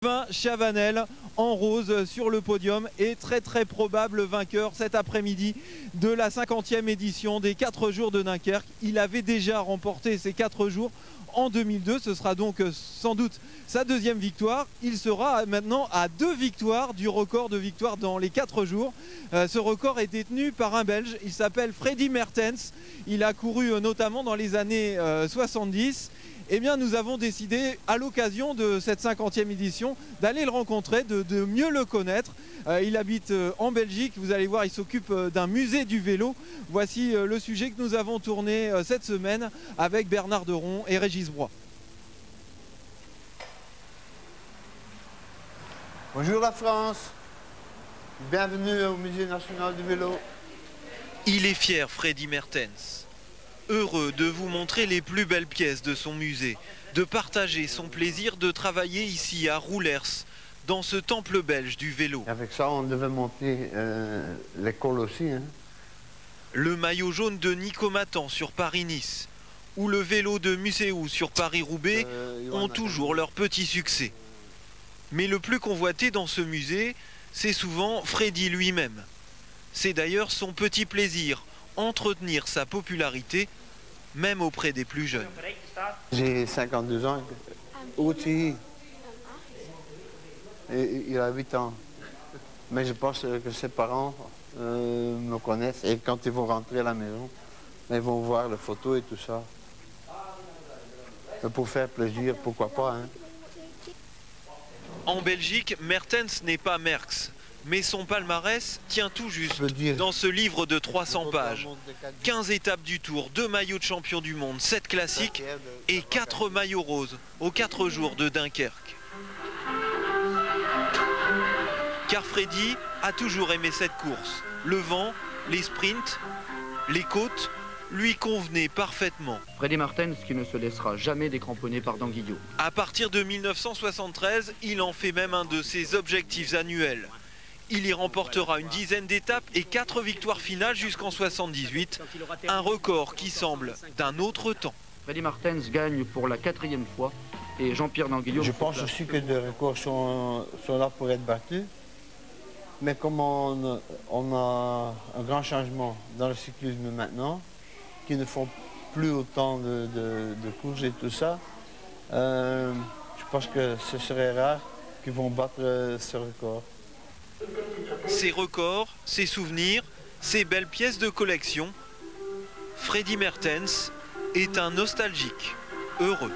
Sylvain Chavanel en rose sur le podium et très probable vainqueur cet après-midi de la 50e édition des 4 jours de Dunkerque. Il avait déjà remporté ces 4 jours en 2002, ce sera donc sans doute sa deuxième victoire. Il sera maintenant à 2 victoires du record de victoires dans les 4 jours. Ce record est détenu par un Belge, il s'appelle Freddy Mertens. Il a couru notamment dans les années 70. Eh bien, nous avons décidé, à l'occasion de cette 50e édition, d'aller le rencontrer, de mieux le connaître. Il habite en Belgique, vous allez voir, il s'occupe d'un musée du vélo. Voici le sujet que nous avons tourné cette semaine avec Bernard Deron et Régis Broy. Bonjour la France, bienvenue au Musée national du vélo. Il est fier, Freddy Mertens. Heureux de vous montrer les plus belles pièces de son musée, de partager son plaisir de travailler ici à Roulers, dans ce temple belge du vélo. Avec ça, on devait monter l'école aussi. Hein. Le maillot jaune de Nico Matan sur Paris-Nice, ou le vélo de Muséou sur Paris-Roubaix ont toujours leur petit succès. Mais le plus convoité dans ce musée, c'est souvent Freddy lui-même. C'est d'ailleurs son petit plaisir, entretenir sa popularité, même auprès des plus jeunes. J'ai 52 ans. Aussi. Et il a 8 ans. Mais je pense que ses parents me connaissent. Et quand ils vont rentrer à la maison, ils vont voir les photos et tout ça. Et pour faire plaisir, pourquoi pas. Hein. En Belgique, Mertens n'est pas Merckx. Mais son palmarès tient tout juste dans ce livre de 300 pages. 15 étapes du Tour, 2 maillots de champion du monde, 7 classiques et 4 maillots roses aux 4 jours de Dunkerque. Car Freddy a toujours aimé cette course. Le vent, les sprints, les côtes lui convenaient parfaitement. Freddy Mertens qui ne se laissera jamais décramponner par Danguillot. À partir de 1973, il en fait même un de ses objectifs annuels. Il y remportera une dizaine d'étapes et 4 victoires finales jusqu'en 78, un record qui semble d'un autre temps. Freddy Mertens gagne pour la 4e fois et Jean-Pierre Danguillot... Je pense aussi que des records sont là pour être battus, mais comme on a un grand changement dans le cyclisme maintenant, qui ne font plus autant de courses et tout ça, je pense que ce serait rare qu'ils vont battre ce record. Ses records, ses souvenirs, ses belles pièces de collection, Freddy Mertens est un nostalgique heureux.